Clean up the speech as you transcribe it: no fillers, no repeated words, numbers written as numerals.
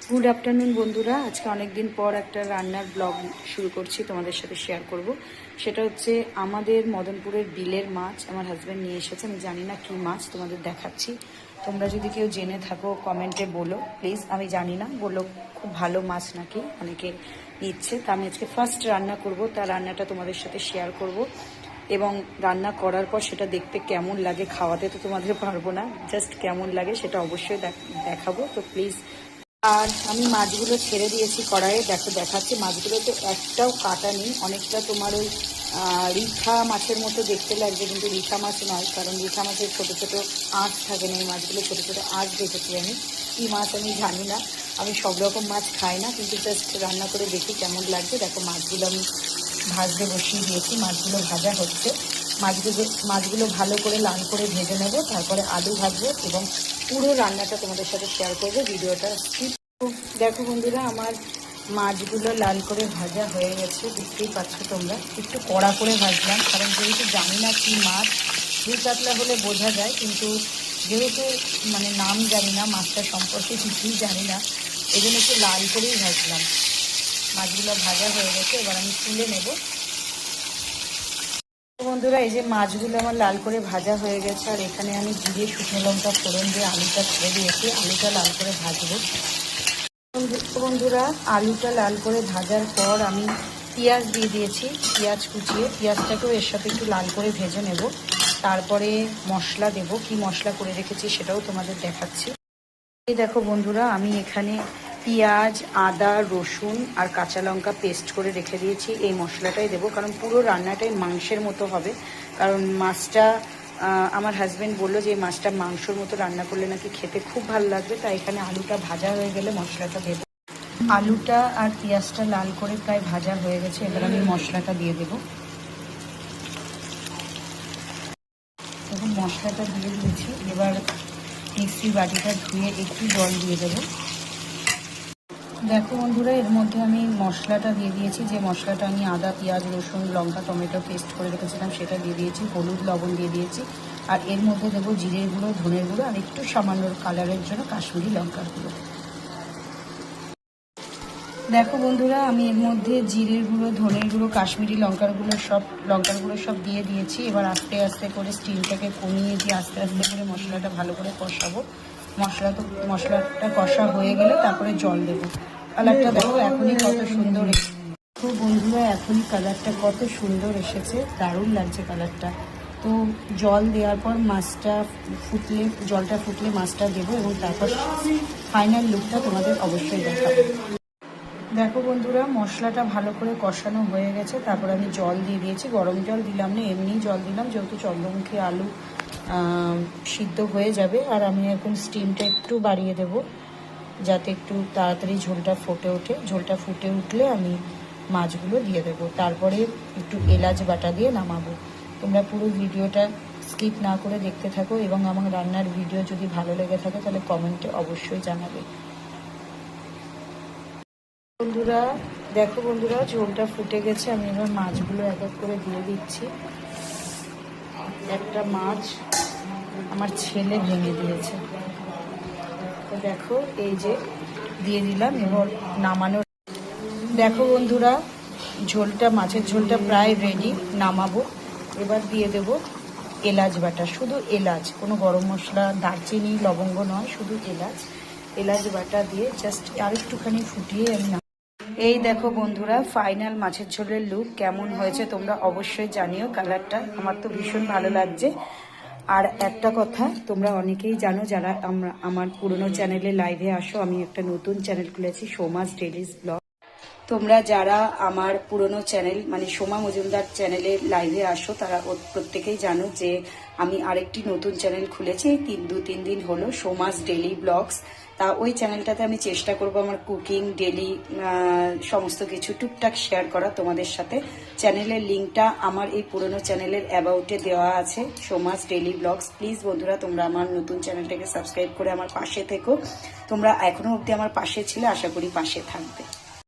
Good afternoon বন্ধুরা, আজকে অনেক দিন পর একটা রান্নার ব্লগ শুরু করছি, তোমাদের সাথে শেয়ার করব। সেটা হচ্ছে আমাদের মদনপুরের বিলের মাছ আমার হাজব্যান্ড নিয়ে এসেছে। আমি জানি না কি মাছ, তোমাদের দেখাচ্ছি। তোমরা যদি কেউ জেনে থাকো কমেন্টে বলো প্লিজ। আমি জানি না, বললো খুব ভালো মাছ নাকি, অনেকে নিচ্ছে। তা আমি আজকে ফার্স্ট রান্না করব, তার রান্নাটা তোমাদের সাথে শেয়ার করব। এবং রান্না করার পর সেটা দেখতে কেমন লাগে, খাওয়াতে তো তোমাদের পারবো না, জাস্ট কেমন লাগে সেটা অবশ্যই দেখাবো। তো প্লিজ। আর আমি মাছগুলো ছেড়ে দিয়েছি কড়াইয়ে, দেখাচ্ছি। মাছগুলোতে একটাও কাটা নেই, অনেকটা তোমার ওই রিঠা মাছের মতো দেখতে লাগবে, কিন্তু রিঠা মাছ নয়, কারণ রিঠা মাছের ছোটো ছোটো আঁশ থাকে না। এই মাছগুলো ছোটো ছোটো আঁশ দেখেছি আমি। কী মাছ আমি জানি না, আমি সব রকম মাছ খাই না, কিন্তু জাস্ট রান্না করে দেখি কেমন লাগবে। দেখো মাছগুলো আমি ভাজতে বসিয়ে দিয়েছি, মাছগুলো ভাজা হচ্ছে। মাছগুলো ভালো করে লাল করে ভেজে নেব, তারপরে আলু ভাজবো এবং পুরো রান্নাটা তোমাদের সাথে শেয়ার করবো। ভিডিওটা স্কিপ। দেখো বন্ধুরা, আমার মাছগুলো লাল করে ভাজা হয়ে গেছে, দেখতেই পাচ্ছ তোমরা। একটু কড়া করে ভাজলাম, কারণ যেহেতু জানি না কি মাছ, রুই কাতলা হলে বোঝা যায়, কিন্তু যেহেতু মানে নাম জানি না, মাছটা সম্পর্কে কিছুই জানি না, এই জন্য একটু লাল করেই ভাজলাম। মাছগুলো ভাজা হয়ে গেছে, এবার আমি তুলে নেব। বন্ধুরা, এই যে মাছগুলো আমার লাল করে ভাজা হয়ে গেছে, আর এখানে আমি জিরে শুকনো লঙ্কা ফোড়ন দিয়ে আলুটা ছেড়ে দিয়েছি। আলুটা লাল করে ভাজবো। বন্ধুরা, আলুটা লাল করে ভাজার পর আমি পেঁয়াজ দিয়ে দিয়েছি, পেঁয়াজ কুচিয়ে। পেঁয়াজটাকেও এর সাথে একটু লাল করে ভেজে নেব, তারপরে মশলা দেব। কি মশলা করে রেখেছি সেটাও তোমাদের দেখাচ্ছি। এই দেখো বন্ধুরা, আমি এখানে পেঁয়াজ, আদা, রসুন আর কাঁচা লঙ্কা পেস্ট করে রেখে দিয়েছি। এই মশলাটাই দেবো, কারণ পুরো রান্নাটাই মাংসের মতো হবে। কারণ মাছটা আমার হাজব্যান্ড বললো যে এই মাছটা মাংসর মতো রান্না করলে নাকি খেতে খুব ভালো লাগবে। তাই এখানে আলুটা ভাজা হয়ে গেলে মশলাটা দেবো। আলুটা আর পেঁয়াজটা লাল করে প্রায় ভাজা হয়ে গেছে, এবার আমি মশলাটা দিয়ে দেবো। এখন মশলাটা দিয়ে দিয়েছি, এবার মিক্সির বাটিটা ধুয়ে একটু জল দিয়ে দেবো। দেখো বন্ধুরা, এর মধ্যে আমি মশলাটা দিয়ে দিয়েছি, যে মশলাটা আমি আদা, পেঁয়াজ, রসুন, লঙ্কা, টমেটো পেস্ট করে রেখেছিলাম সেটা দিয়ে দিয়েছি। হলুদ, লবণ দিয়ে দিয়েছি। আর এর মধ্যে দেবো জিরের গুঁড়ো, ধনের গুঁড়ো আর একটু সামান্য কালারের জন্য কাশ্মীরি লঙ্কার গুঁড়ো। দেখো বন্ধুরা, আমি এর মধ্যে জিরের গুঁড়ো, ধনের গুঁড়ো, কাশ্মীরি লঙ্কার গুঁড়ো সব দিয়ে দিয়েছি। এবার আস্তে আস্তে করে স্টিমটাকে কমিয়ে দিয়ে আস্তে আস্তে করে মশলাটা ভালো করে কষাবো। মশলাটা কষা হয়ে গেলে তারপরে জল দেবো। কালারটা দেখো এখনই কত সুন্দর। তো বন্ধুরা, এখনই কালারটা কত সুন্দর এসেছে, দারুণ লাগছে কালারটা। তো জল দেওয়ার পর জলটা ফুটলে মাছটা দেবো এবং তারপর ফাইনাল লুকটা তোমাদের অবশ্যই দেখাবো। দেখো বন্ধুরা, মশলাটা ভালো করে কষানো হয়ে গেছে, তারপর আমি জল দিয়ে দিয়েছি। গরম জল দিলাম না, এমনি জল দিলাম, যেহেতু চন্দ্রমুখী আলু সিদ্ধ হয়ে যাবে। আর আমি এখন স্টিমটা একটু বাড়িয়ে দেব, যাতে একটু তাড়াতাড়ি ঝোলটা ফুটে ওঠে। ঝোলটা ফুটে উঠলে আমি মাছগুলো দিয়ে দেবো, তারপরে একটু এলাচ বাটা দিয়ে নামাবো। তোমরা পুরো ভিডিওটা স্কিপ না করে দেখতে থাকো, এবং আমার রান্নার ভিডিও যদি ভালো লেগে থাকে তাহলে কমেন্টে অবশ্যই জানাবে। বন্ধুরা, দেখো বন্ধুরা, ঝোলটা ফুটে গেছে। আমি এবার মাছগুলো এক এক করে দিয়ে দিচ্ছি। একটা মাছ আমার ছেলে ভেঙে দিয়েছে, তো দেখো এই যে দিয়ে দিলাম। এবার নামানোর। দেখো বন্ধুরা, মাছের ঝোলটা প্রায় রেডি, নামাবো। এবার দিয়ে দেব এলাচ বাটা, শুধু এলাচ, কোনো গরম মশলা, দারচিনি, লবঙ্গ নয়, শুধু এলাচ বাটা দিয়ে জাস্ট আর একটুখানি ফুটিয়ে আমি। এই দেখো বন্ধুরা, ফাইনাল মাছের ঝোলের লুক কেমন হয়েছে তোমরা অবশ্যই জানিও। কালারটা আমার তো ভীষণ ভালো লাগছে। আর একটা কথা, তোমরা অনেকেই জানো যারা আমার পুরনো চ্যানেলে লাইভে আসো, আমি একটা নতুন চ্যানেল খুলেছি, সোমাস ডেলিস ব্লগ। তোমরা যারা আমার পুরনো চ্যানেল মানে সোমা মজুমদার চ্যানেলে লাইভে আসো, তারা প্রত্যেকেই জানো যে আমি আরেকটি নতুন চ্যানেল খুলেছি। 3 দিন হলো, সোমাস ডেলি ব্লগস। তা ওই চ্যানেলটাতে আমি চেষ্টা করব আমার কুকিং, ডেলি সমস্ত কিছু টুকটাক শেয়ার করা তোমাদের সাথে। চ্যানেলের লিঙ্কটা আমার এই পুরনো চ্যানেলের অ্যাবাউটে দেওয়া আছে, সোমাস ডেলি ব্লগস। প্লিজ বন্ধুরা, তোমরা আমার নতুন চ্যানেলটাকে সাবস্ক্রাইব করে আমার পাশে থেকো। তোমরা এখনো অবধি আমার পাশে ছিলে, আশা করি পাশে থাকবে।